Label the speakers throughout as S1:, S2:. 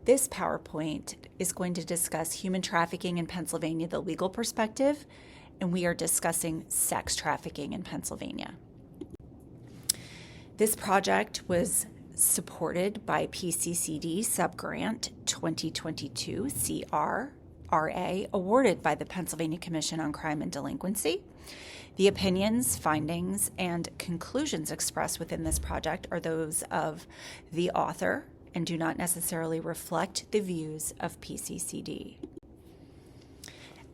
S1: This PowerPoint is going to discuss human trafficking in Pennsylvania, the legal perspective, and we are discussing sex trafficking in Pennsylvania. This project was supported by PCCD Subgrant 2022 CRRA, awarded by the Pennsylvania Commission on Crime and Delinquency. The opinions, findings, and conclusions expressed within this project are those of the author and do not necessarily reflect the views of PCCD.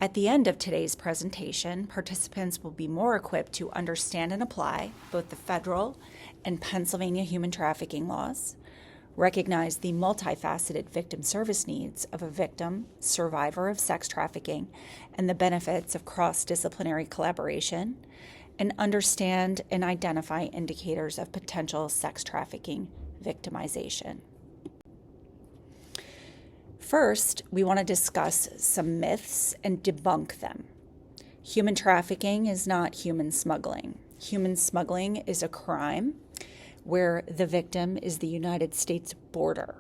S1: At the end of today's presentation, participants will be more equipped to understand and apply both the federal and Pennsylvania human trafficking laws, recognize the multifaceted victim service needs of a victim, survivor of sex trafficking, and the benefits of cross-disciplinary collaboration, and understand and identify indicators of potential sex trafficking victimization. First, we want to discuss some myths and debunk them. Human trafficking is not human smuggling. Human smuggling is a crime where the victim is the United States border,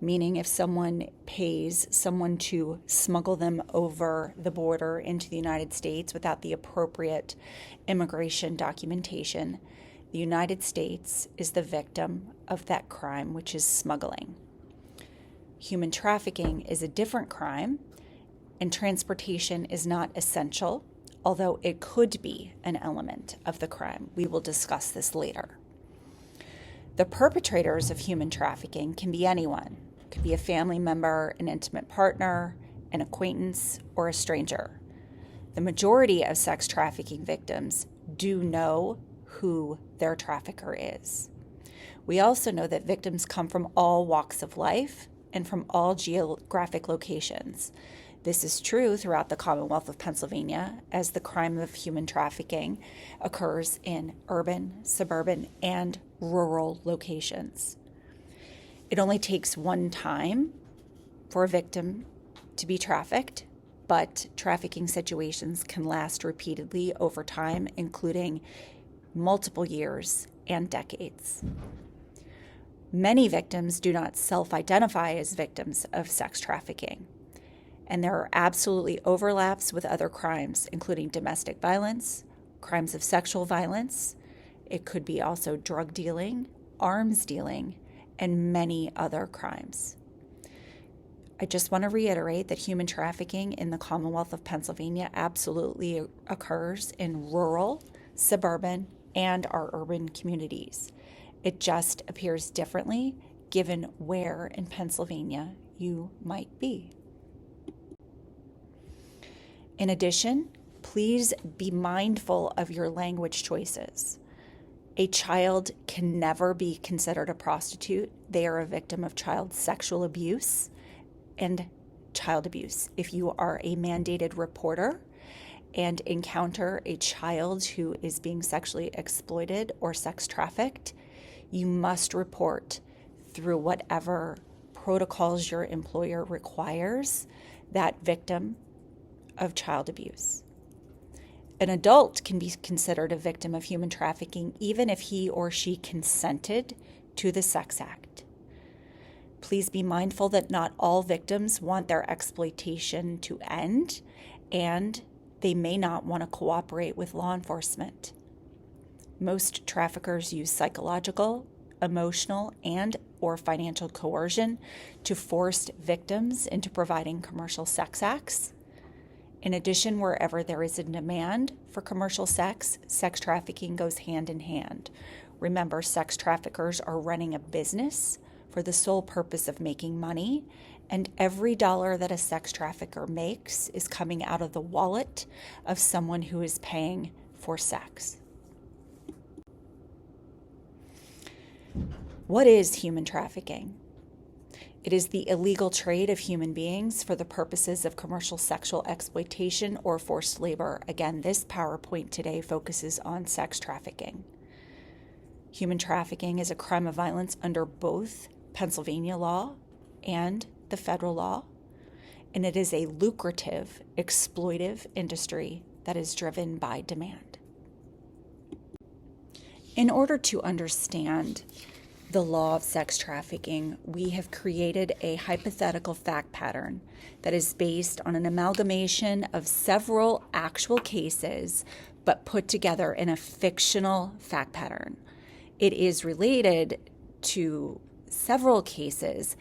S1: meaning if someone pays someone to smuggle them over the border into the United States without the appropriate immigration documentation, the United States is the victim of that crime, which is smuggling. Human trafficking is a different crime, and transportation is not essential, although it could be an element of the crime. We will discuss this later. The perpetrators of human trafficking can be anyone. It could be a family member, an intimate partner, an acquaintance, or a stranger. The majority of sex trafficking victims do know who their trafficker is. We also know that victims come from all walks of life and from all geographic locations. This is true throughout the Commonwealth of Pennsylvania, as the crime of human trafficking occurs in urban, suburban, and rural locations. It only takes one time for a victim to be trafficked, but trafficking situations can last repeatedly over time, including multiple years and decades. Many victims do not self-identify as victims of sex trafficking, and there are absolutely overlaps with other crimes, including domestic violence, crimes of sexual violence. It could be also drug dealing, arms dealing, and many other crimes. I just want to reiterate that human trafficking in the Commonwealth of Pennsylvania absolutely occurs in rural, suburban, and our urban communities. It just appears differently given where in Pennsylvania you might be. In addition, please be mindful of your language choices. A child can never be considered a prostitute. They are a victim of child sexual abuse and child abuse. If you are a mandated reporter and encounter a child who is being sexually exploited or sex trafficked, you must report through whatever protocols your employer requires that victim of child abuse. An adult can be considered a victim of human trafficking even if he or she consented to the sex act. Please be mindful that not all victims want their exploitation to end, and they may not want to cooperate with law enforcement. Most traffickers use psychological, emotional, and or financial coercion to force victims into providing commercial sex acts. In addition, wherever there is a demand for commercial sex, sex trafficking goes hand in hand. Remember, sex traffickers are running a business for the sole purpose of making money, and every dollar that a sex trafficker makes is coming out of the wallet of someone who is paying for sex. What is human trafficking? It is the illegal trade of human beings for the purposes of commercial sexual exploitation or forced labor. Again, this PowerPoint today focuses on sex trafficking. Human trafficking is a crime of violence under both Pennsylvania law and the federal law, and it is a lucrative, exploitive industry that is driven by demand. In order to understand the law of sex trafficking, we have created a hypothetical fact pattern that is based on an amalgamation of several actual cases, but put together in a fictional fact pattern. It is related to several cases,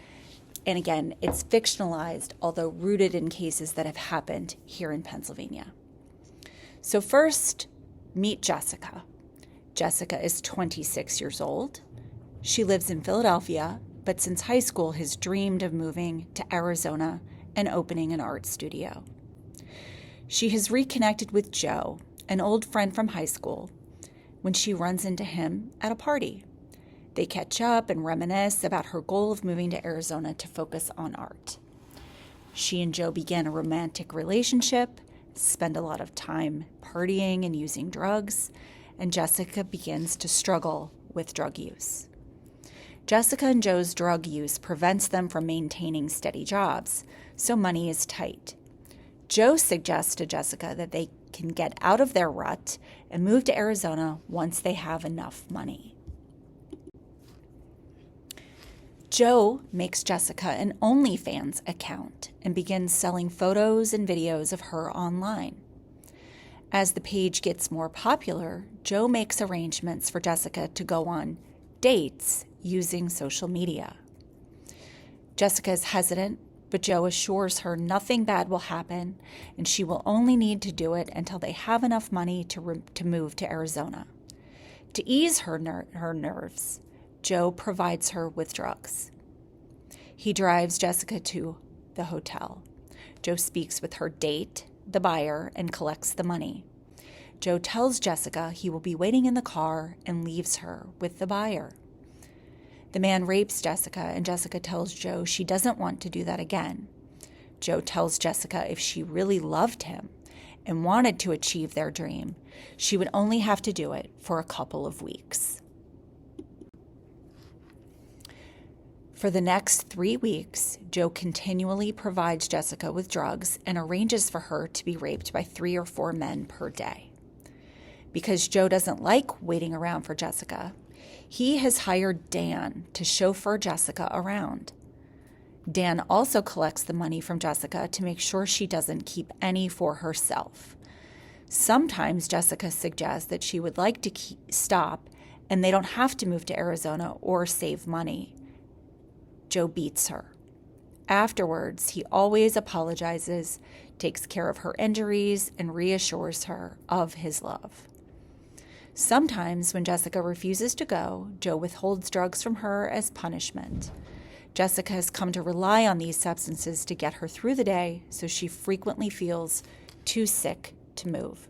S1: and again, it's fictionalized, although rooted in cases that have happened here in Pennsylvania. So first, meet Jessica. Jessica is 26 years old. She lives in Philadelphia, but since high school has dreamed of moving to Arizona and opening an art studio. She has reconnected with Joe, an old friend from high school, when she runs into him at a party. They catch up and reminisce about her goal of moving to Arizona to focus on art. She and Joe begin a romantic relationship, spend a lot of time partying and using drugs, and Jessica begins to struggle with drug use. Jessica and Joe's drug use prevents them from maintaining steady jobs, so money is tight. Joe suggests to Jessica that they can get out of their rut and move to Arizona once they have enough money. Joe makes Jessica an OnlyFans account and begins selling photos and videos of her online. As the page gets more popular, Joe makes arrangements for Jessica to go on dates using social media. Jessica is hesitant, but Joe assures her nothing bad will happen and she will only need to do it until they have enough money to move to Arizona. To ease her nerves, Joe provides her with drugs. He drives Jessica to the hotel. Joe speaks with her date, the buyer, and collects the money. Joe tells Jessica he will be waiting in the car and leaves her with the buyer. The man rapes Jessica, and Jessica tells Joe she doesn't want to do that again. Joe tells Jessica if she really loved him and wanted to achieve their dream, she would only have to do it for a couple of weeks. For the next 3 weeks, Joe continually provides Jessica with drugs and arranges for her to be raped by 3 or 4 men per day. Because Joe doesn't like waiting around for Jessica, he has hired Dan to chauffeur Jessica around. Dan also collects the money from Jessica to make sure she doesn't keep any for herself. Sometimes Jessica suggests that she would like to stop and they don't have to move to Arizona or save money. Joe beats her. Afterwards, he always apologizes, takes care of her injuries, and reassures her of his love. Sometimes, when Jessica refuses to go, Joe withholds drugs from her as punishment. Jessica has come to rely on these substances to get her through the day, so she frequently feels too sick to move.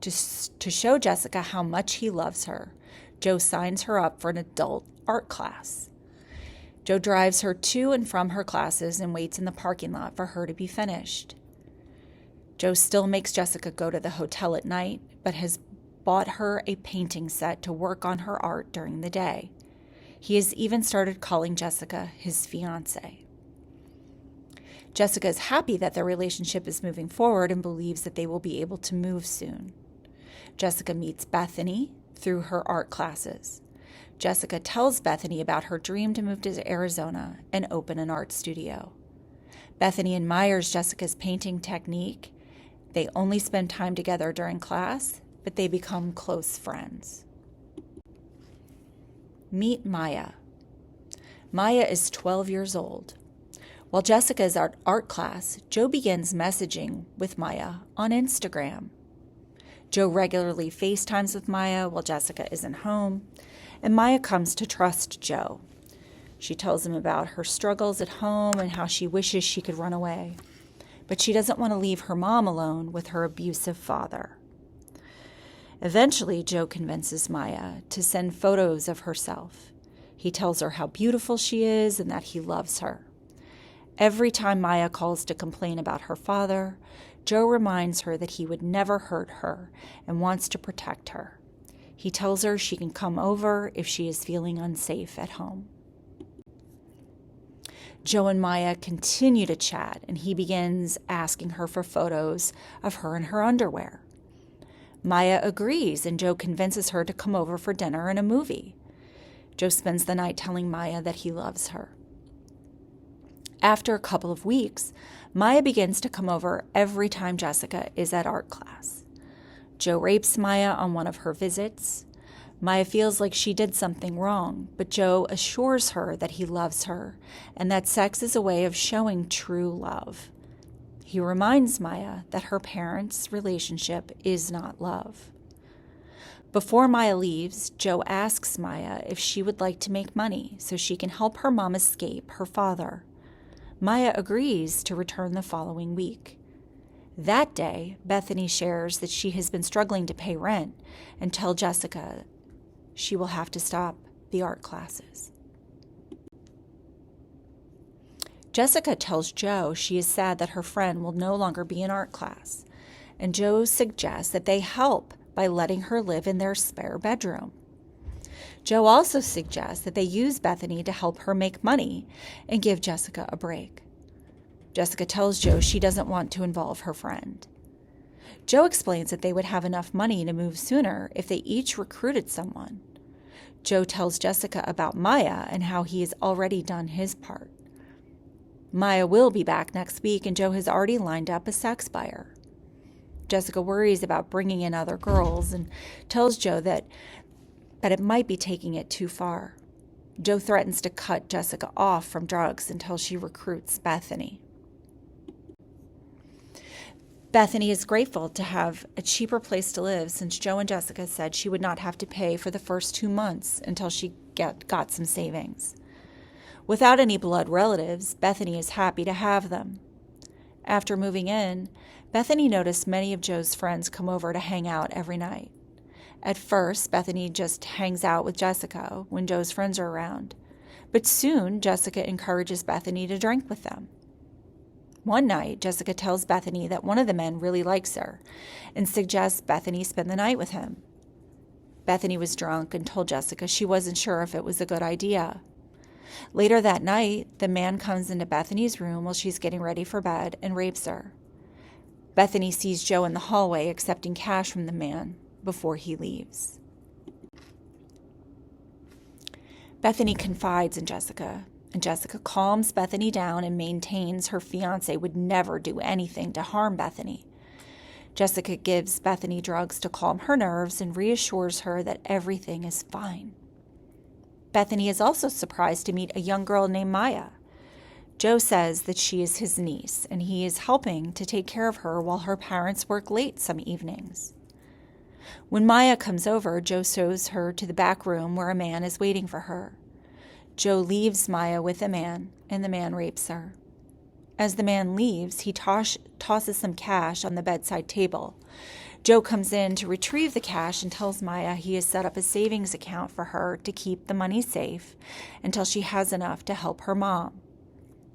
S1: To show Jessica how much he loves her, Joe signs her up for an adult art class. Joe drives her to and from her classes and waits in the parking lot for her to be finished. Joe still makes Jessica go to the hotel at night, but has bought her a painting set to work on her art during the day. He has even started calling Jessica his fiancée. Jessica is happy that their relationship is moving forward and believes that they will be able to move soon. Jessica meets Bethany through her art classes. Jessica tells Bethany about her dream to move to Arizona and open an art studio. Bethany admires Jessica's painting technique. They only spend time together during class, but they become close friends. Meet Maya. Maya is 12 years old. While Jessica is at art class, Joe begins messaging with Maya on Instagram. Joe regularly FaceTimes with Maya while Jessica isn't home, and Maya comes to trust Joe. She tells him about her struggles at home and how she wishes she could run away, but she doesn't want to leave her mom alone with her abusive father. Eventually, Joe convinces Maya to send photos of herself. He tells her how beautiful she is and that he loves her. Every time Maya calls to complain about her father, Joe reminds her that he would never hurt her and wants to protect her. He tells her she can come over if she is feeling unsafe at home. Joe and Maya continue to chat, and he begins asking her for photos of her in her underwear. Maya agrees, and Joe convinces her to come over for dinner and a movie. Joe spends the night telling Maya that he loves her. After a couple of weeks, Maya begins to come over every time Jessica is at art class. Joe rapes Maya on one of her visits. Maya feels like she did something wrong, but Joe assures her that he loves her and that sex is a way of showing true love. He reminds Maya that her parents' relationship is not love. Before Maya leaves, Joe asks Maya if she would like to make money so she can help her mom escape her father. Maya agrees to return the following week. That day, Bethany shares that she has been struggling to pay rent and tells Jessica she will have to stop the art classes. Jessica tells Joe she is sad that her friend will no longer be in art class, and Joe suggests that they help by letting her live in their spare bedroom. Joe also suggests that they use Bethany to help her make money and give Jessica a break. Jessica tells Joe she doesn't want to involve her friend. Joe explains that they would have enough money to move sooner if they each recruited someone. Joe tells Jessica about Maya and how he has already done his part. Maya will be back next week, and Joe has already lined up a sex buyer. Jessica worries about bringing in other girls and tells Joe that it might be taking it too far. Joe threatens to cut Jessica off from drugs until she recruits Bethany. Bethany is grateful to have a cheaper place to live since Joe and Jessica said she would not have to pay for the first 2 months until she got some savings. Without any blood relatives, Bethany is happy to have them. After moving in, Bethany noticed many of Joe's friends come over to hang out every night. At first, Bethany just hangs out with Jessica when Joe's friends are around, but soon Jessica encourages Bethany to drink with them. One night, Jessica tells Bethany that one of the men really likes her and suggests Bethany spend the night with him. Bethany was drunk and told Jessica she wasn't sure if it was a good idea. Later that night, the man comes into Bethany's room while she's getting ready for bed and rapes her. Bethany sees Joe in the hallway accepting cash from the man before he leaves. Bethany confides in Jessica, and Jessica calms Bethany down and maintains her fiancé would never do anything to harm Bethany. Jessica gives Bethany drugs to calm her nerves and reassures her that everything is fine. Bethany is also surprised to meet a young girl named Maya. Joe says that she is his niece, and he is helping to take care of her while her parents work late some evenings. When Maya comes over, Joe shows her to the back room where a man is waiting for her. Joe leaves Maya with a man, and the man rapes her. As the man leaves, he tosses some cash on the bedside table. Joe comes in to retrieve the cash and tells Maya he has set up a savings account for her to keep the money safe until she has enough to help her mom.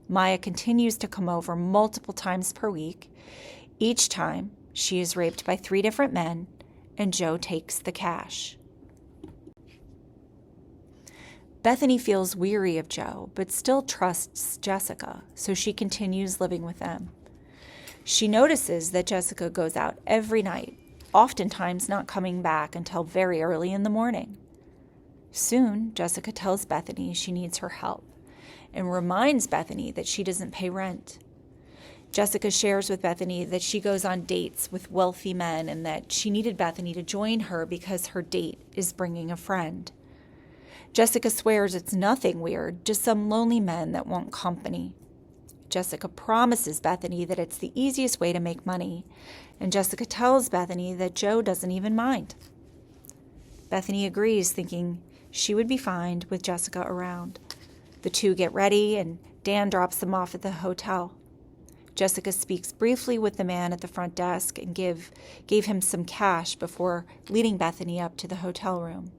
S1: Maya continues to come over multiple times per week. Each time, she is raped by 3 different men, and Joe takes the cash. Bethany feels weary of Joe, but still trusts Jessica, so she continues living with them. She notices that Jessica goes out every night, oftentimes not coming back until very early in the morning. Soon, Jessica tells Bethany she needs her help and reminds Bethany that she doesn't pay rent. Jessica shares with Bethany that she goes on dates with wealthy men and that she needed Bethany to join her because her date is bringing a friend. Jessica swears it's nothing weird, just some lonely men that want company. Jessica promises Bethany that it's the easiest way to make money, and Jessica tells Bethany that Joe doesn't even mind. Bethany agrees, thinking she would be fine with Jessica around. The two get ready, and Dan drops them off at the hotel. Jessica speaks briefly with the man at the front desk and gave him some cash before leading Bethany up to the hotel room.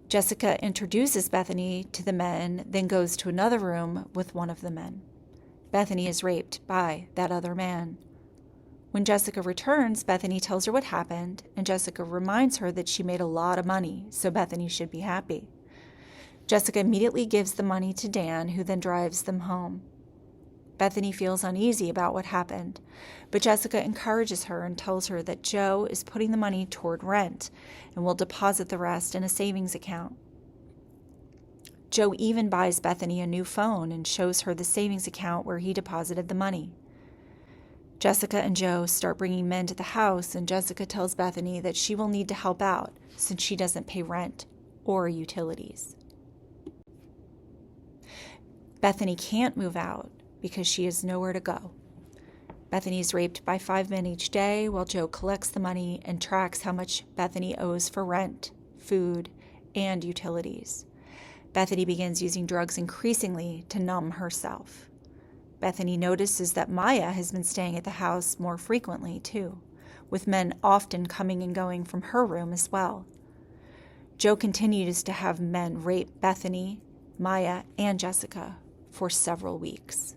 S1: Jessica introduces Bethany to the men, then goes to another room with one of the men. Bethany is raped by that other man. When Jessica returns, Bethany tells her what happened, and Jessica reminds her that she made a lot of money, so Bethany should be happy. Jessica immediately gives the money to Dan, who then drives them home. Bethany feels uneasy about what happened, but Jessica encourages her and tells her that Joe is putting the money toward rent and will deposit the rest in a savings account. Joe even buys Bethany a new phone and shows her the savings account where he deposited the money. Jessica and Joe start bringing men to the house, and Jessica tells Bethany that she will need to help out since she doesn't pay rent or utilities. Bethany can't move out because she has nowhere to go. Bethany is raped by 5 men each day while Joe collects the money and tracks how much Bethany owes for rent, food, and utilities. Bethany begins using drugs increasingly to numb herself. Bethany notices that Maya has been staying at the house more frequently, too, with men often coming and going from her room as well. Joe continues to have men rape Bethany, Maya, and Jessica for several weeks.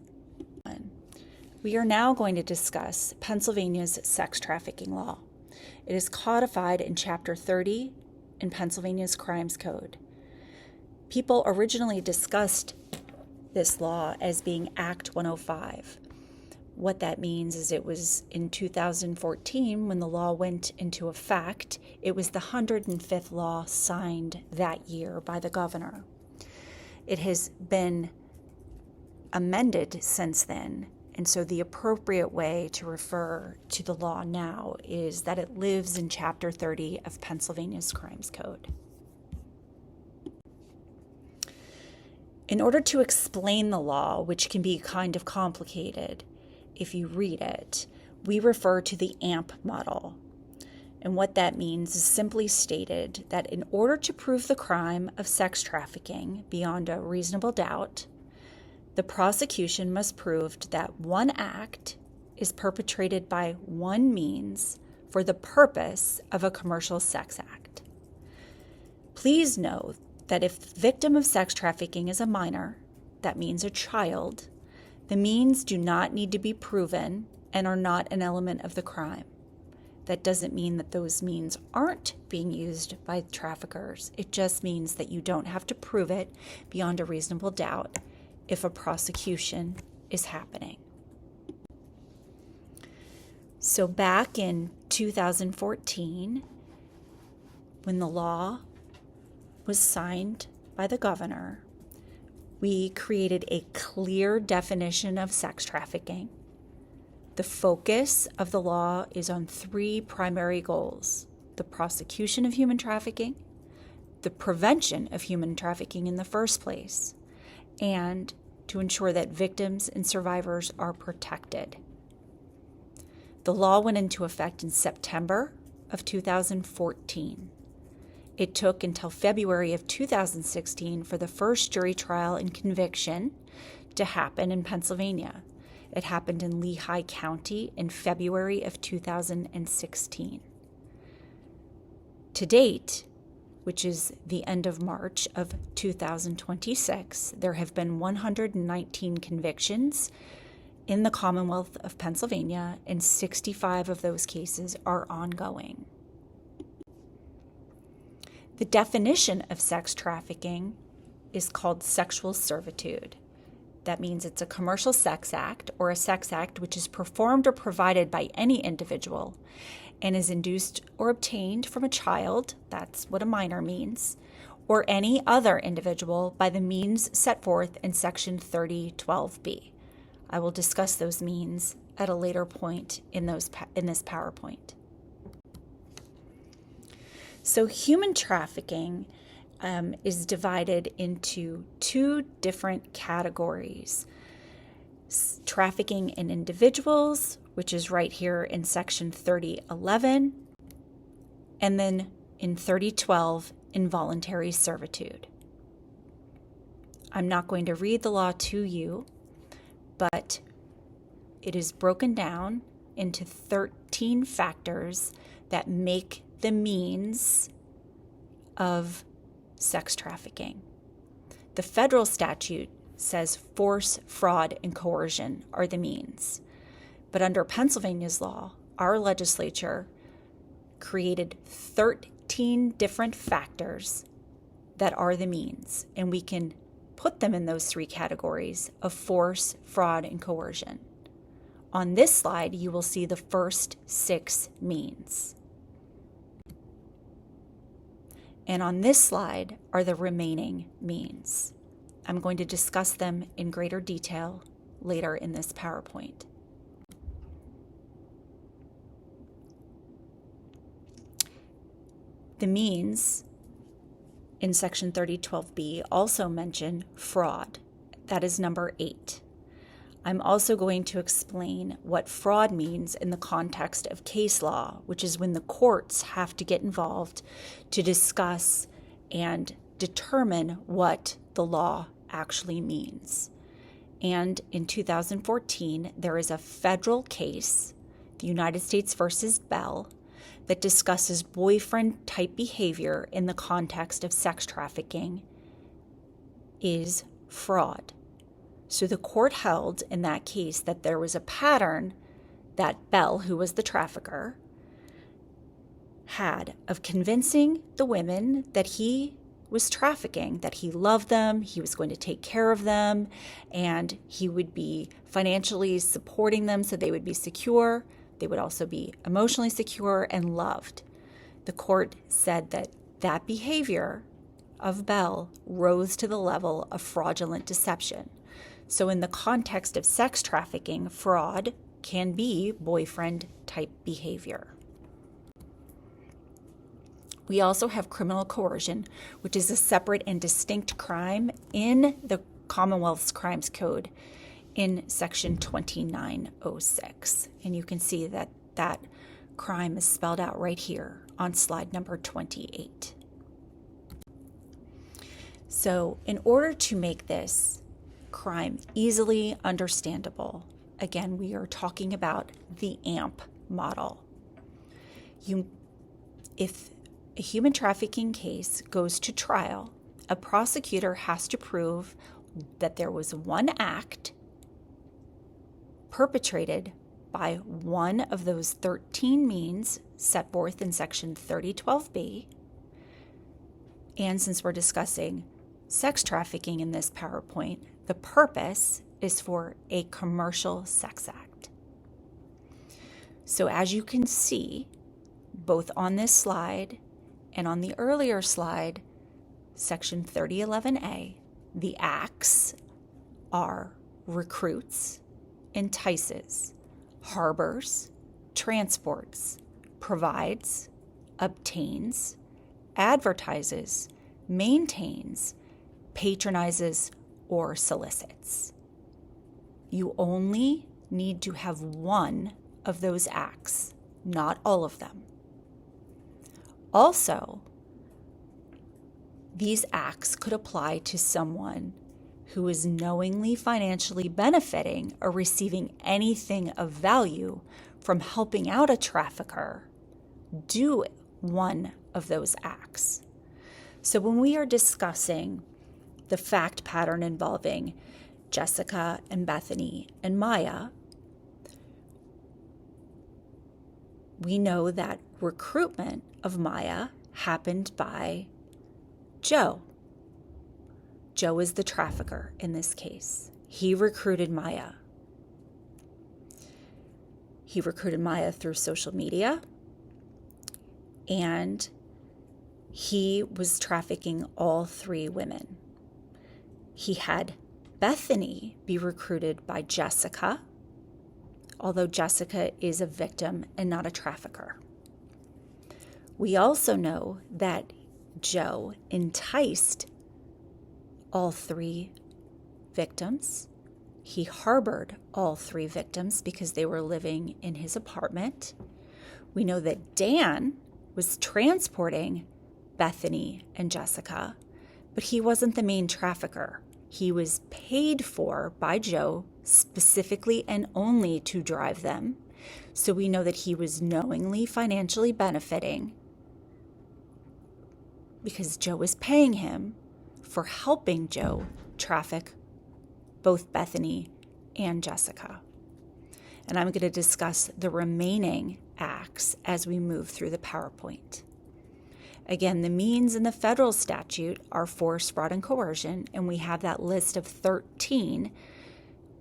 S1: We are now going to discuss Pennsylvania's sex trafficking law. It is codified in Chapter 30 in Pennsylvania's Crimes Code. People originally discussed this law as being Act 105. What that means is it was in 2014 when the law went into effect. It was the 105th law signed that year by the governor. It has been amended since then, and so the appropriate way to refer to the law now is that it lives in Chapter 30 of Pennsylvania's Crimes Code. In order to explain the law, which can be kind of complicated if you read it, we refer to the AMP model. And what that means is simply stated that in order to prove the crime of sex trafficking beyond a reasonable doubt, the prosecution must prove that one act is perpetrated by one means for the purpose of a commercial sex act. Please note that if the victim of sex trafficking is a minor, that means a child, the means do not need to be proven and are not an element of the crime. That doesn't mean that those means aren't being used by traffickers. It just means that you don't have to prove it beyond a reasonable doubt if a prosecution is happening. So back in 2014, when the law was signed by the governor, we created a clear definition of sex trafficking. The focus of the law is on 3 primary goals: the prosecution of human trafficking, the prevention of human trafficking in the first place, and to ensure that victims and survivors are protected. The law went into effect in September of 2014. It took until February of 2016 for the first jury trial and conviction to happen in Pennsylvania. It happened in Lehigh County in February of 2016. To date, which is the end of March of 2026, there have been 119 convictions in the Commonwealth of Pennsylvania, and 65 of those cases are ongoing. The definition of sex trafficking is called sexual servitude. That means it's a commercial sex act or a sex act which is performed or provided by any individual and is induced or obtained from a child, that's what a minor means, or any other individual by the means set forth in Section 3012B. I will discuss those means at a later point in this PowerPoint. So human trafficking is divided into 2 different categories. Trafficking in individuals, which is right here in Section 3011, and then in 3012, involuntary servitude. I'm not going to read the law to you, but it is broken down into 13 factors that make the means of sex trafficking. The federal statute says force, fraud, and coercion are the means. But under Pennsylvania's law, our legislature created 13 different factors that are the means, and we can put them in those three categories of force, fraud, and coercion. On this slide, you will see the first 6 means. And on this slide are the remaining means. I'm going to discuss them in greater detail later in this PowerPoint. The means in Section 3012B also mention fraud. That is number 8. I'm also going to explain what fraud means in the context of case law, which is when the courts have to get involved to discuss and determine what the law actually means. And in 2014, there is a federal case, the United States versus Bell, that discusses boyfriend-type behavior in the context of sex trafficking is fraud. So the court held in that case that there was a pattern that Bell, who was the trafficker, had of convincing the women that he was trafficking, that he loved them, he was going to take care of them, and he would be financially supporting them so they would be secure. They would also be emotionally secure and loved. The court said that that behavior of Bell rose to the level of fraudulent deception. So in the context of sex trafficking, fraud can be boyfriend-type behavior. We also have criminal coercion, which is a separate and distinct crime in the Commonwealth's Crimes Code in Section 2906. And you can see that that crime is spelled out right here on slide number 28. So in order to make this crime easily understandable, again, we are talking about the AMP model. If a human trafficking case goes to trial, a prosecutor has to prove that there was one act perpetrated by one of those 13 means set forth in Section 3012B. And since we're discussing sex trafficking in this PowerPoint, the purpose is for a commercial sex act. So as you can see, both on this slide and on the earlier slide, Section 3011A, the acts are recruits, entices, harbors, transports, provides, obtains, advertises, maintains, patronizes, or solicits. You only need to have one of those acts, not all of them. Also, these acts could apply to someone who is knowingly financially benefiting or receiving anything of value from helping out a trafficker do one of those acts. So when we are discussing the fact pattern involving Jessica and Bethany and Maya, we know that recruitment of Maya happened by Joe. Joe is the trafficker in this case. He recruited Maya. He recruited Maya through social media, and he was trafficking all 3 women. He had Bethany be recruited by Jessica, although Jessica is a victim and not a trafficker. We also know that Joe enticed all 3 victims. He harbored all 3 victims because they were living in his apartment. We know that Dan was transporting Bethany and Jessica, but he wasn't the main trafficker. He was paid for by Joe specifically and only to drive them. So we know that he was knowingly financially benefiting because Joe was paying him for helping Joe traffic both Bethany and Jessica. And I'm going to discuss the remaining acts as we move through the PowerPoint. Again, the means in the federal statute are force, fraud, and coercion, and we have that list of 13.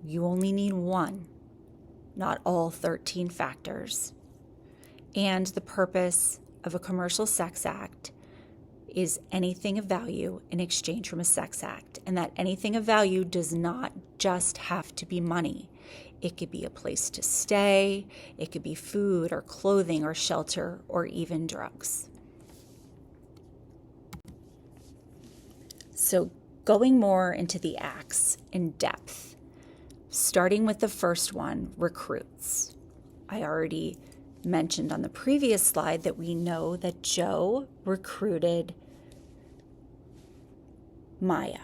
S1: You only need one, not all 13 factors. And the purpose of a commercial sex act is anything of value in exchange from a sex act. And that anything of value does not just have to be money. It could be a place to stay, it could be food or clothing or shelter or even drugs. So going more into the acts in depth, starting with the first one, recruits. I already mentioned on the previous slide that we know that Joe recruited Maya.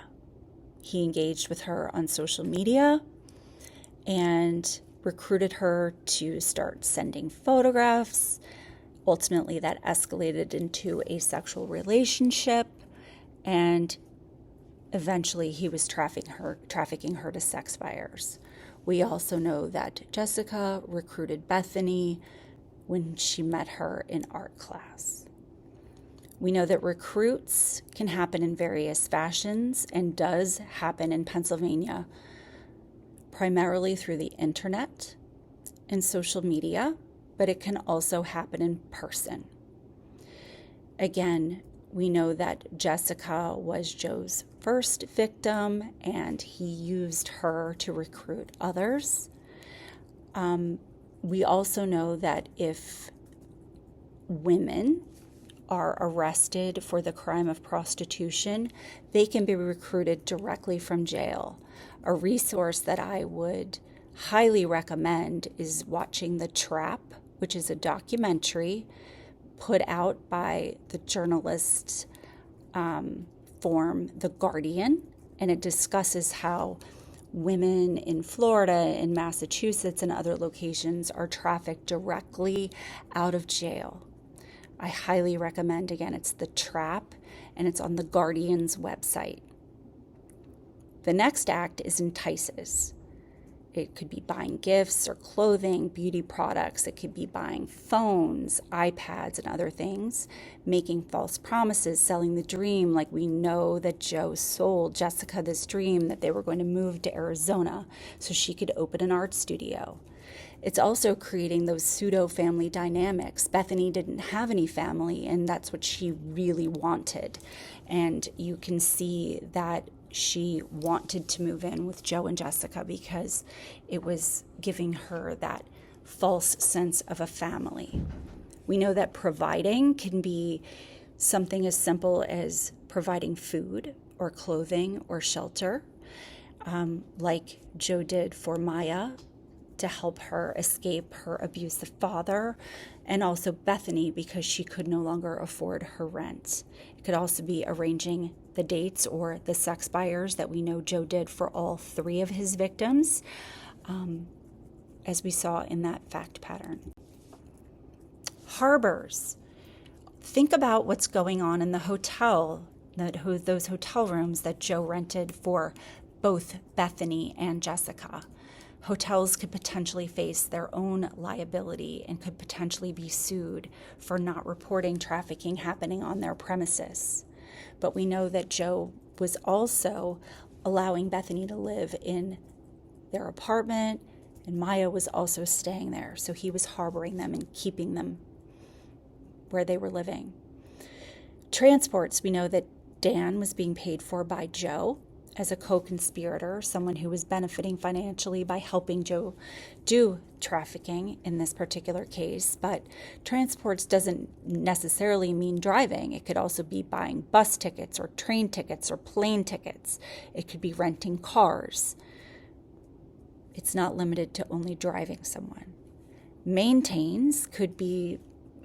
S1: He engaged with her on social media and recruited her to start sending photographs. Ultimately, that escalated into a sexual relationship, and eventually he was trafficking her to sex buyers. We also know that Jessica recruited Bethany when she met her in art class. We know that recruits can happen in various fashions and does happen in Pennsylvania, primarily through the internet and social media, but it can also happen in person. Again, we know that Jessica was Joe's first victim and he used her to recruit others. We also know that if women are arrested for the crime of prostitution, they can be recruited directly from jail. A resource that I would highly recommend is watching The Trap, which is a documentary put out by the journalist form The Guardian, and it discusses how women in Florida and Massachusetts and other locations are trafficked directly out of jail. I highly recommend, again, it's The Trap, and it's on The Guardian's website. The next act is entices. It could be buying gifts or clothing, beauty products. It could be buying phones, iPads, and other things, making false promises, selling the dream, like we know that Joe sold Jessica this dream that they were going to move to Arizona so she could open an art studio. It's also creating those pseudo-family dynamics. Bethany didn't have any family, and that's what she really wanted. And you can see that she wanted to move in with Joe and Jessica because it was giving her that false sense of a family. We know that providing can be something as simple as providing food or clothing or shelter, like Joe did for Maya to help her escape her abusive father, and also Bethany because she could no longer afford her rent. It could also be arranging the dates or the sex buyers that we know Joe did for all three of his victims, as we saw in that fact pattern. Harbors. Think about what's going on in the hotel, those hotel rooms that Joe rented for both Bethany and Jessica. Hotels could potentially face their own liability and could potentially be sued for not reporting trafficking happening on their premises. But we know that Joe was also allowing Bethany to live in their apartment, and Maya was also staying there. So he was harboring them and keeping them where they were living. Transports, we know that Dan was being paid for by Joe as a co-conspirator, someone who was benefiting financially by helping Joe do trafficking in this particular case. But transports doesn't necessarily mean driving. It could also be buying bus tickets or train tickets or plane tickets. It could be renting cars. It's not limited to only driving someone. Maintains could be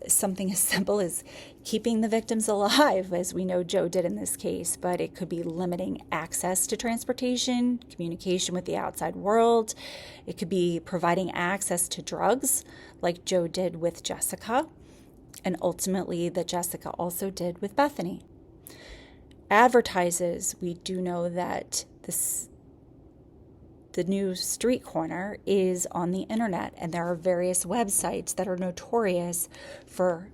S1: something as simple as keeping the victims alive, as we know Joe did in this case, but it could be limiting access to transportation, communication with the outside world. It could be providing access to drugs, like Joe did with Jessica, and ultimately that Jessica also did with Bethany. Advertises, we do know that the new street corner is on the internet, and there are various websites that are notorious for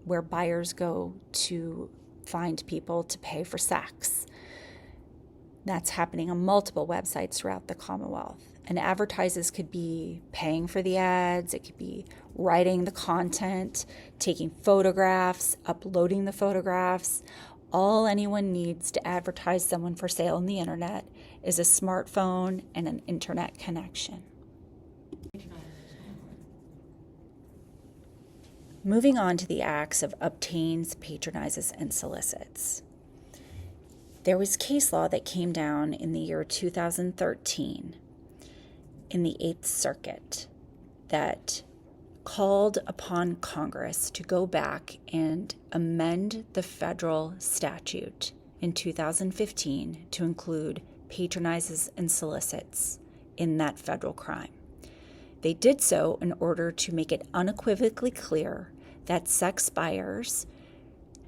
S1: where buyers go to find people to pay for sex. That's happening on multiple websites throughout the Commonwealth. And advertisers could be paying for the ads, it could be writing the content, taking photographs, uploading the photographs. All anyone needs to advertise someone for sale on the internet is a smartphone and an internet connection. Moving on to the acts of obtains, patronizes, and solicits. There was case law that came down in the year 2013 in the Eighth Circuit that called upon Congress to go back and amend the federal statute in 2015 to include patronizes and solicits in that federal crime. They did so in order to make it unequivocally clear that sex buyers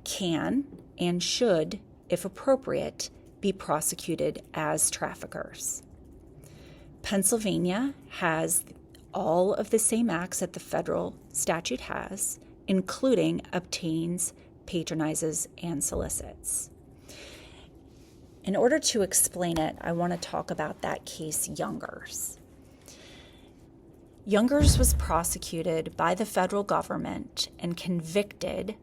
S1: can and should, if appropriate, be prosecuted as traffickers. Pennsylvania has all of the same acts that the federal statute has, including obtains, patronizes, and solicits. In order to explain it, I want to talk about that case, Youngers. Youngers was prosecuted by the federal government and convicted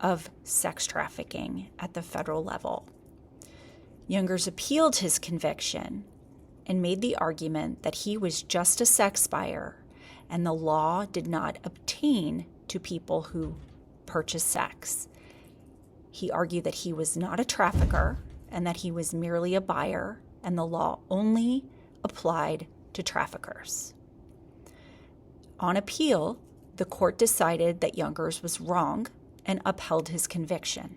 S1: of sex trafficking at the federal level. Youngers appealed his conviction and made the argument that he was just a sex buyer and the law did not obtain to people who purchase sex. He argued that he was not a trafficker and that he was merely a buyer and the law only applied to traffickers. On appeal, the court decided that Youngers was wrong and upheld his conviction.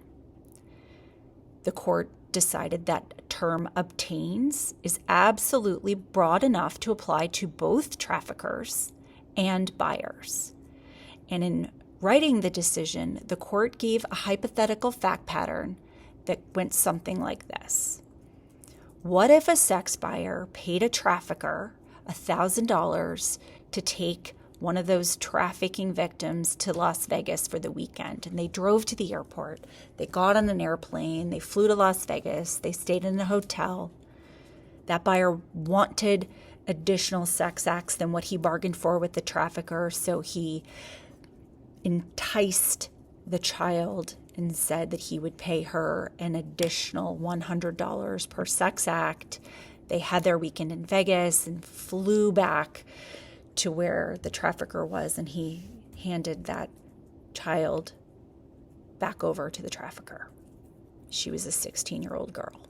S1: The court decided that term obtains is absolutely broad enough to apply to both traffickers and buyers. And in writing the decision, the court gave a hypothetical fact pattern that went something like this. What if a sex buyer paid a trafficker $1,000 to take one of those trafficking victims to Las Vegas for the weekend? And they drove to the airport. They got on an airplane. They flew to Las Vegas. They stayed in a hotel. That buyer wanted additional sex acts than what he bargained for with the trafficker, so he enticed the child and said that he would pay her an additional $100 per sex act. They had their weekend in Vegas and flew back to where the trafficker was, and he handed that child back over to the trafficker. She was a 16-year-old girl.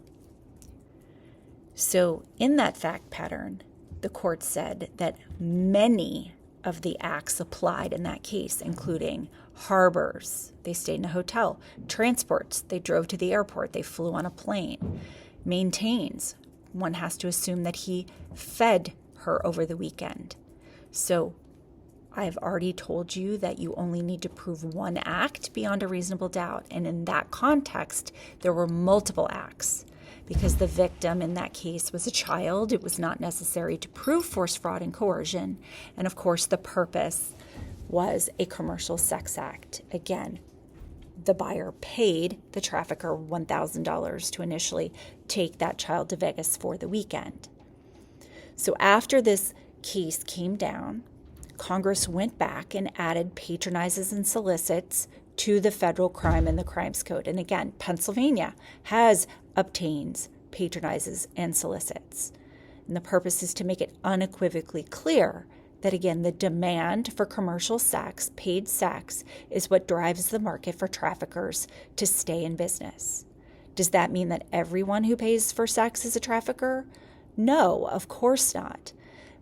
S1: So in that fact pattern, the court said that many of the acts applied in that case, including harbors, they stayed in a hotel, transports, they drove to the airport, they flew on a plane, maintains, one has to assume that he fed her over the weekend. So I've already told you that you only need to prove one act beyond a reasonable doubt. And in that context, there were multiple acts. Because the victim in that case was a child, it was not necessary to prove force, fraud, and coercion. And of course, the purpose was a commercial sex act. Again, the buyer paid the trafficker $1,000 to initially take that child to Vegas for the weekend. So after this case came down, Congress went back and added patronizes and solicits to the federal crime and the crimes code. And again, Pennsylvania has obtains, patronizes, and solicits. And the purpose is to make it unequivocally clear that, again, the demand for commercial sex, paid sex, is what drives the market for traffickers to stay in business. Does that mean that everyone who pays for sex is a trafficker? No, of course not.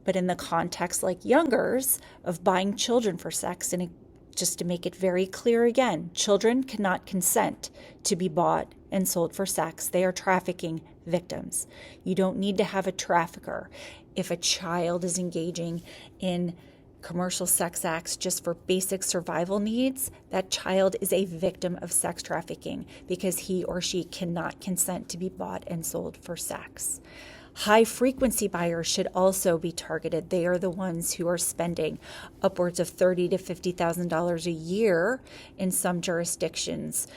S1: But in the context like Youngers of buying children for sex, and just to make it very clear again, children cannot consent to be bought and sold for sex. They are trafficking victims. You don't need to have a trafficker. If a child is engaging in commercial sex acts just for basic survival needs, that child is a victim of sex trafficking because he or she cannot consent to be bought and sold for sex. High frequency buyers should also be targeted. They are the ones who are spending upwards of $30,000 to $50,000 a year in some jurisdictions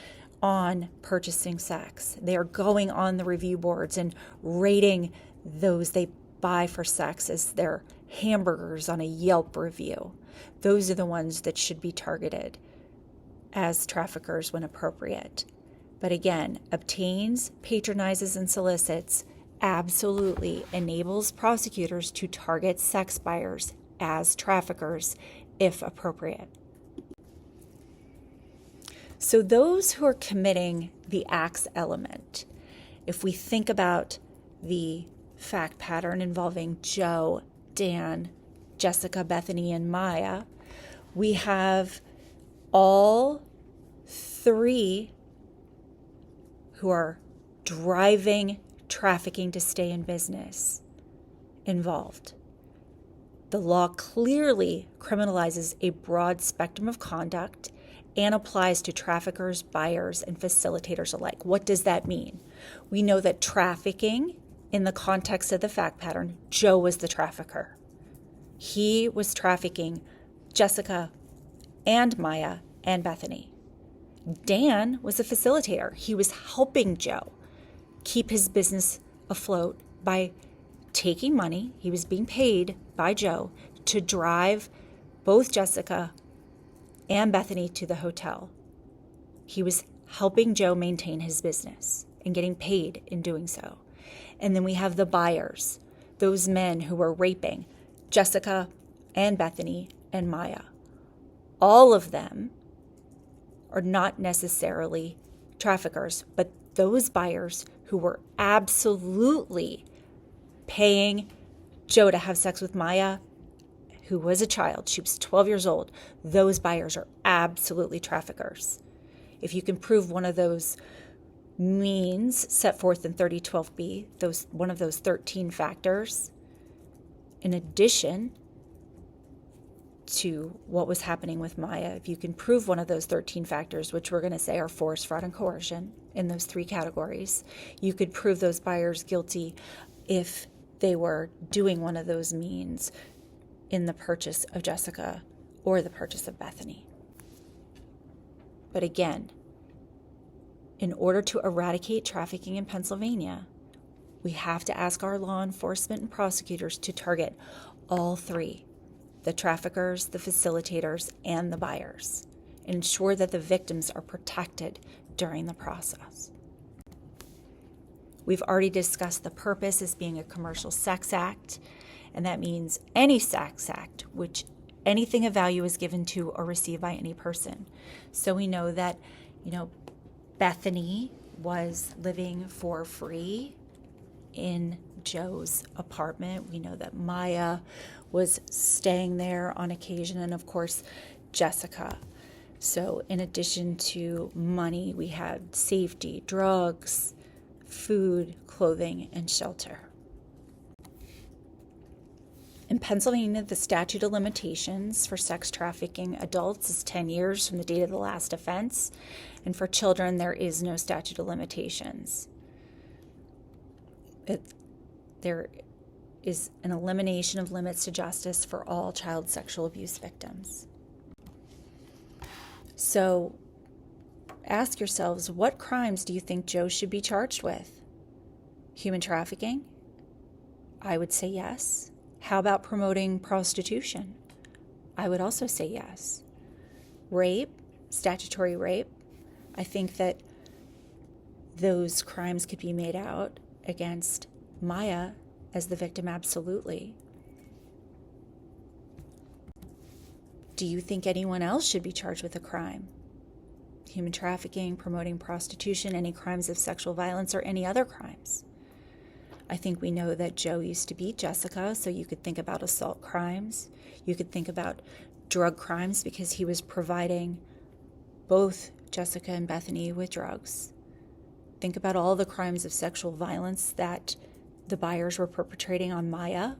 S1: on purchasing sex. They are going on the review boards and rating those they buy for sex as their hamburgers on a Yelp review. Those are the ones that should be targeted as traffickers when appropriate. But again, obtains, patronizes, and solicits absolutely enables prosecutors to target sex buyers as traffickers if appropriate. So those who are committing the acts element, if we think about the fact pattern involving Joe, Dan, Jessica, Bethany, and Maya, we have all three who are driving trafficking to stay in business involved. The law clearly criminalizes a broad spectrum of conduct and applies to traffickers, buyers, and facilitators alike. What does that mean? We know that trafficking, in the context of the fact pattern, Joe was the trafficker. He was trafficking Jessica and Maya and Bethany. Dan was a facilitator. He was helping Joe keep his business afloat by taking money. He was being paid by Joe to drive both Jessica and Bethany to the hotel. He was helping Joe maintain his business and getting paid in doing so. And then we have the buyers, those men who were raping Jessica and Bethany and Maya. All of them are not necessarily traffickers, but those buyers who were absolutely paying Joe to have sex with Maya, who was a child. She was 12 years old. Those buyers are absolutely traffickers. If you can prove one of those means set forth in 3012B, one of those 13 factors, in addition to what was happening with Maya, if you can prove one of those 13 factors, which we're going to say are force, fraud, and coercion in those three categories, you could prove those buyers guilty if they were doing one of those means in the purchase of Jessica or the purchase of Bethany. But again, in order to eradicate trafficking in Pennsylvania, we have to ask our law enforcement and prosecutors to target all three: the traffickers, the facilitators, and the buyers, and ensure that the victims are protected during the process. We've already discussed the purpose as being a commercial sex act, and that means any sex act which anything of value is given to or received by any person. So we know that, Bethany was living for free in Joe's apartment. We know that Maya was staying there on occasion, and of course, Jessica. So in addition to money, we had safety, drugs, food, clothing, and shelter. In Pennsylvania, the statute of limitations for sex trafficking adults is 10 years from the date of the last offense, and for children, there is no statute of limitations. There is an elimination of limits to justice for all child sexual abuse victims. So ask yourselves, what crimes do you think Joe should be charged with? Human trafficking? I would say yes. How about promoting prostitution? I would also say yes. Rape, statutory rape, I think that those crimes could be made out against Maya as the victim, absolutely. Do you think anyone else should be charged with a crime? Human trafficking, promoting prostitution, any crimes of sexual violence, or any other crimes? I think we know that Joe used to beat Jessica, so you could think about assault crimes. You could think about drug crimes because he was providing both Jessica and Bethany with drugs. Think about all the crimes of sexual violence that the buyers were perpetrating on Maya.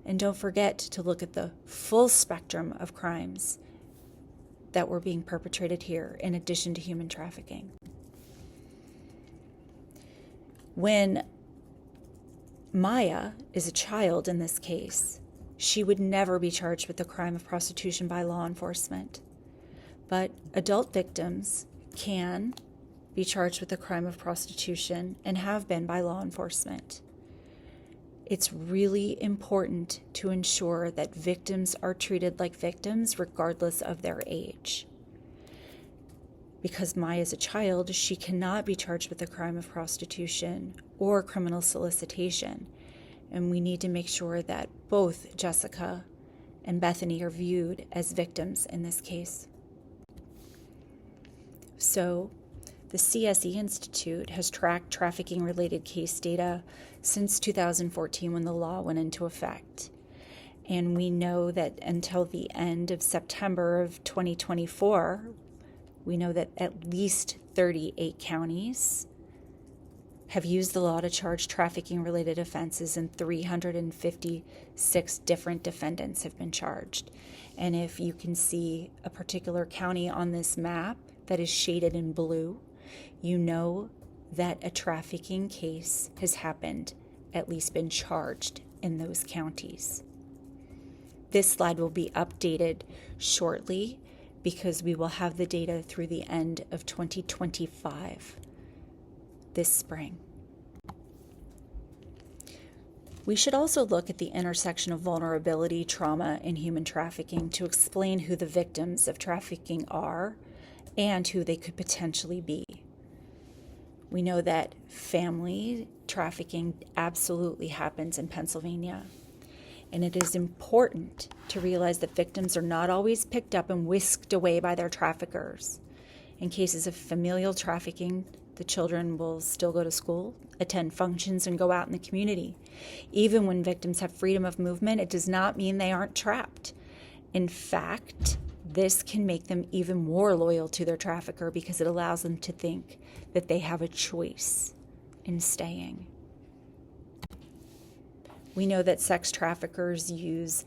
S1: And don't forget to look at the full spectrum of crimes that were being perpetrated here, in addition to human trafficking. When Maya is a child in this case. She would never be charged with the crime of prostitution by law enforcement. But adult victims can be charged with the crime of prostitution and have been by law enforcement. It's really important to ensure that victims are treated like victims regardless of their age. Because Maya is a child, she cannot be charged with the crime of prostitution or criminal solicitation. And we need to make sure that both Jessica and Bethany are viewed as victims in this case. So, the CSE Institute has tracked trafficking-related case data since 2014 when the law went into effect. And we know that until the end of September of 2024, we know that at least 38 counties have used the law to charge trafficking-related offenses, and 356 different defendants have been charged. And if you can see a particular county on this map that is shaded in blue, you know that a trafficking case has happened, at least been charged in those counties. This slide will be updated shortly because we will have the data through the end of 2025 this spring. We should also look at the intersection of vulnerability, trauma, and human trafficking to explain who the victims of trafficking are and who they could potentially be. We know that family trafficking absolutely happens in Pennsylvania, and it is important to realize that victims are not always picked up and whisked away by their traffickers. In cases of familial trafficking, the children will still go to school, attend functions, and go out in the community. Even when victims have freedom of movement, it does not mean they aren't trapped. In fact, this can make them even more loyal to their trafficker because it allows them to think that they have a choice in staying. We know that sex traffickers use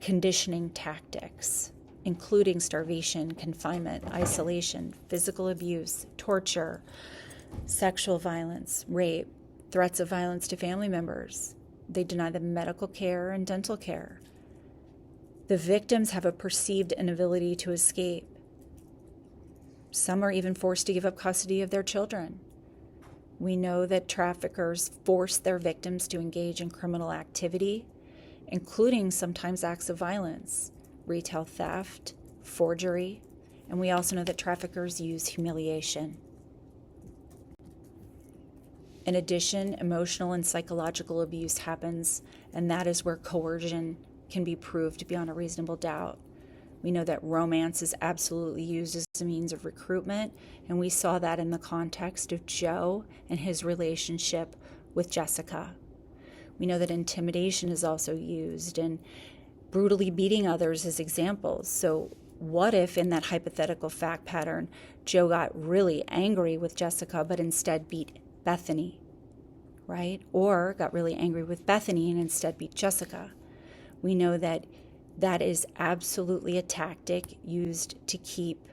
S1: conditioning tactics, including starvation, confinement, isolation, physical abuse, torture, sexual violence, rape, threats of violence to family members. They deny them medical care and dental care. The victims have a perceived inability to escape. Some are even forced to give up custody of their children. We know that traffickers force their victims to engage in criminal activity, including sometimes acts of violence, retail theft, forgery, and we also know that traffickers use humiliation. In addition, emotional and psychological abuse happens, and that is where coercion can be proved beyond a reasonable doubt. We know that romance is absolutely used as a means of recruitment, and we saw that in the context of Joe and his relationship with Jessica. We know that intimidation is also used, and brutally beating others as examples. So what if in that hypothetical fact pattern, Joe got really angry with Jessica but instead beat Bethany, right? Or got really angry with Bethany and instead beat Jessica. We know that that is absolutely a tactic used to keep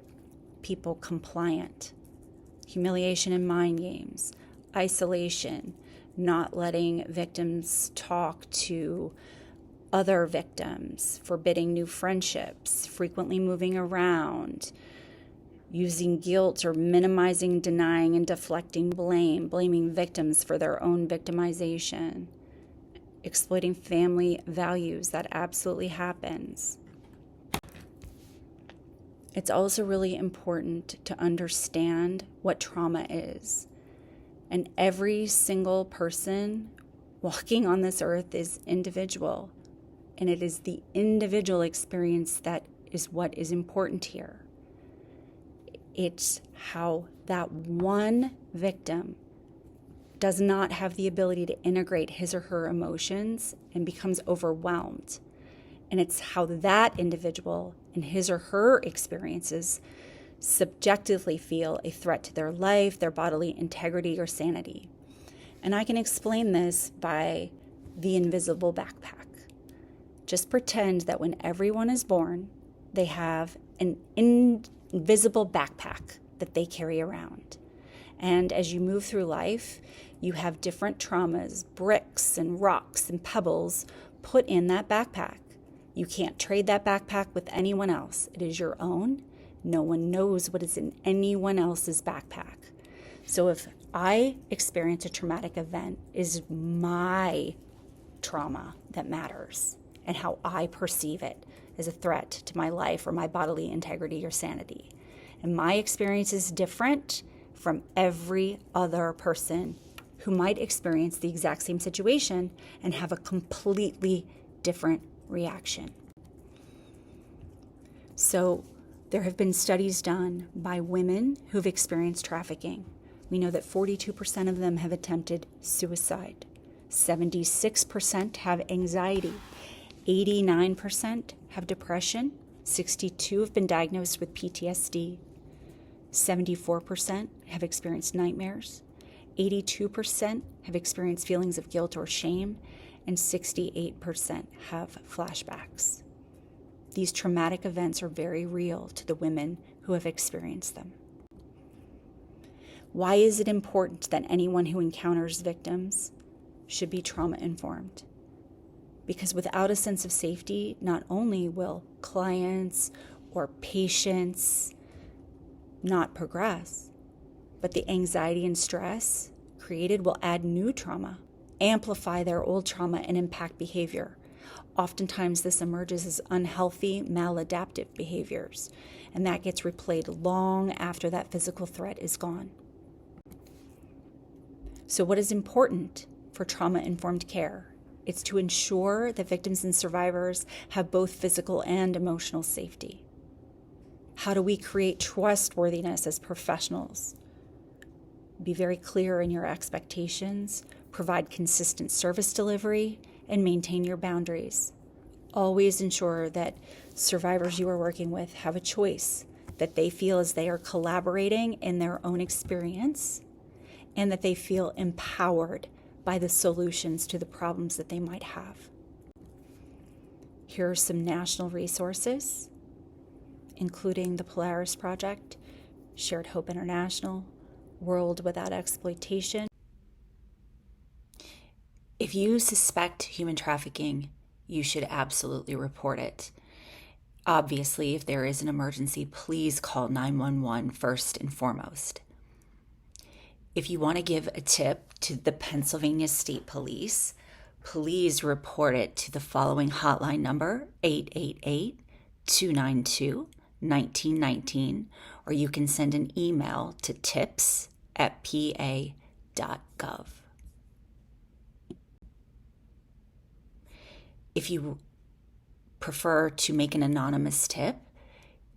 S1: people compliant. Humiliation and mind games, isolation, not letting victims talk to other victims, forbidding new friendships, frequently moving around, using guilt or minimizing, denying, and deflecting blame, blaming victims for their own victimization, exploiting family values. That absolutely happens. It's also really important to understand what trauma is. And every single person walking on this earth is individual. And it is the individual experience that is what is important here. It's how that one victim does not have the ability to integrate his or her emotions and becomes overwhelmed. And it's how that individual in his or her experiences subjectively feel a threat to their life, their bodily integrity, or sanity. And I can explain this by the invisible backpack. Just pretend that when everyone is born, they have an invisible backpack that they carry around. And as you move through life, you have different traumas, bricks and rocks and pebbles put in that backpack. You can't trade that backpack with anyone else. It is your own. No one knows what is in anyone else's backpack. So if I experience a traumatic event, it is my trauma that matters and how I perceive it as a threat to my life or my bodily integrity or sanity. And my experience is different from every other person who might experience the exact same situation and have a completely different reaction. So there have been studies done by women who've experienced trafficking. We know that 42% of them have attempted suicide. 76% have anxiety. 89% have depression. 62% have been diagnosed with PTSD. 74% have experienced nightmares. 82% have experienced feelings of guilt or shame. And 68% have flashbacks. These traumatic events are very real to the women who have experienced them. Why is it important that anyone who encounters victims should be trauma-informed? Because without a sense of safety, not only will clients or patients not progress, but the anxiety and stress created will add new trauma, amplify their old trauma, and impact behavior. Oftentimes, this emerges as unhealthy, maladaptive behaviors, and that gets replayed long after that physical threat is gone. So what is important for trauma-informed care? It's to ensure that victims and survivors have both physical and emotional safety. How do we create trustworthiness as professionals? Be very clear in your expectations, provide consistent service delivery, and maintain your boundaries. Always ensure that survivors you are working with have a choice, that they feel as they are collaborating in their own experience, and that they feel empowered by the solutions to the problems that they might have. Here are some national resources, including the Polaris Project, Shared Hope International, World Without Exploitation. If you suspect human trafficking, you should absolutely report it. Obviously, if there is an emergency, please call 911 first and foremost. If you want to give a tip to the Pennsylvania State Police, please report it to the following hotline number, 888-292-1919, or you can send an email to tips@pa.gov. If you prefer to make an anonymous tip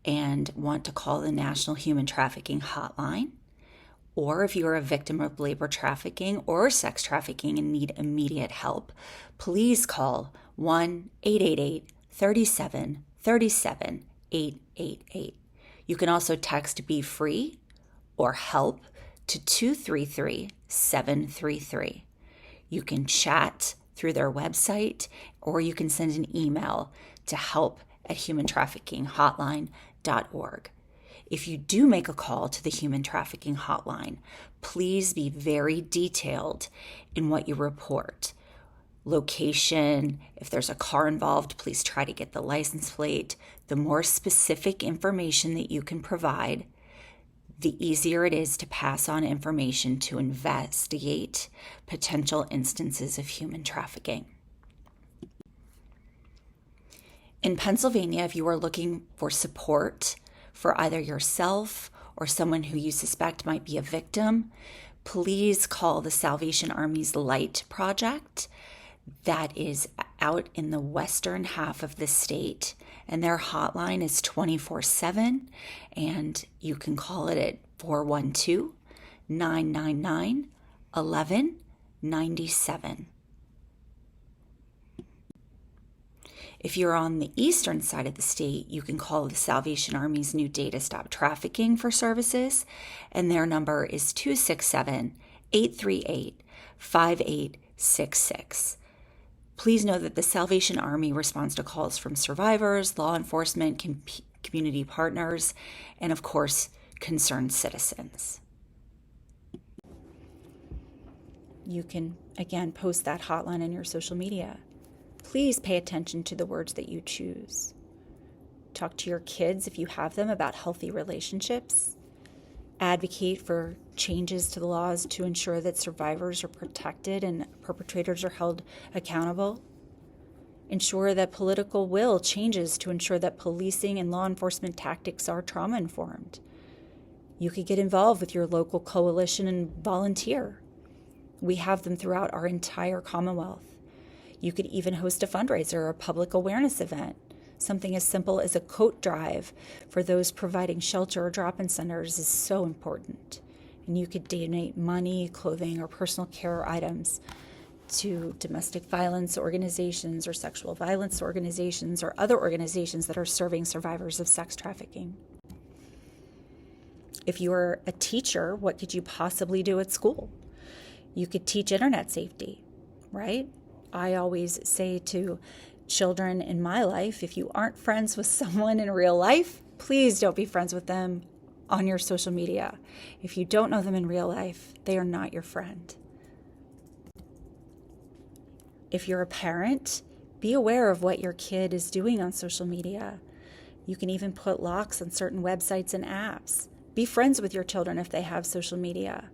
S1: and want to call the National Human Trafficking Hotline, or if you are a victim of labor trafficking or sex trafficking and need immediate help, please call 1-888-37-37-888. You can also text Be Free or Help to 233-733. You can chat through their website, or you can send an email to help@humantraffickinghotline.org. If you do make a call to the Human Trafficking Hotline, please be very detailed in what you report. Location, if there's a car involved, please try to get the license plate. The more specific information that you can provide, the easier it is to pass on information to investigate potential instances of human trafficking. In Pennsylvania, if you are looking for support for either yourself or someone who you suspect might be a victim, please call the Salvation Army's Light Project. That is out in the western half of the state, and their hotline is 24/7, and you can call it at 412-999-1197. If you're on the eastern side of the state, you can call the Salvation Army's new Data Stop Trafficking for services, and their number is 267-838-5866. Please know that the Salvation Army responds to calls from survivors, law enforcement, community partners, and of course, concerned citizens. You can, again, post that hotline in your social media. Please pay attention to the words that you choose. Talk to your kids, if you have them, about healthy relationships. Advocate for changes to the laws to ensure that survivors are protected and perpetrators are held accountable. Ensure that political will changes to ensure that policing and law enforcement tactics are trauma-informed. You could get involved with your local coalition and volunteer. We have them throughout our entire Commonwealth. You could even host a fundraiser or a public awareness event. Something as simple as a coat drive for those providing shelter or drop-in centers is so important. And you could donate money, clothing, or personal care items to domestic violence organizations or sexual violence organizations or other organizations that are serving survivors of sex trafficking. If you are a teacher, what could you possibly do at school? You could teach internet safety, right? I always say to children in my life, if you aren't friends with someone in real life, please don't be friends with them on your social media. If you don't know them in real life, they are not your friend. If you're a parent, be aware of what your kid is doing on social media. You can even put locks on certain websites and apps. Be friends with your children if they have social media.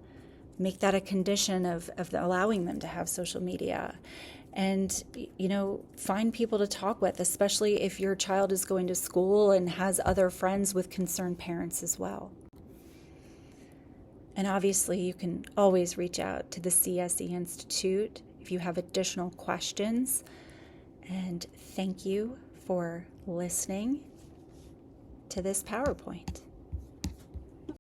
S1: Make that a condition of allowing them to have social media. And, find people to talk with, especially if your child is going to school and has other friends with concerned parents as well. And obviously, you can always reach out to the CSE Institute if you have additional questions. And thank you for listening to this PowerPoint.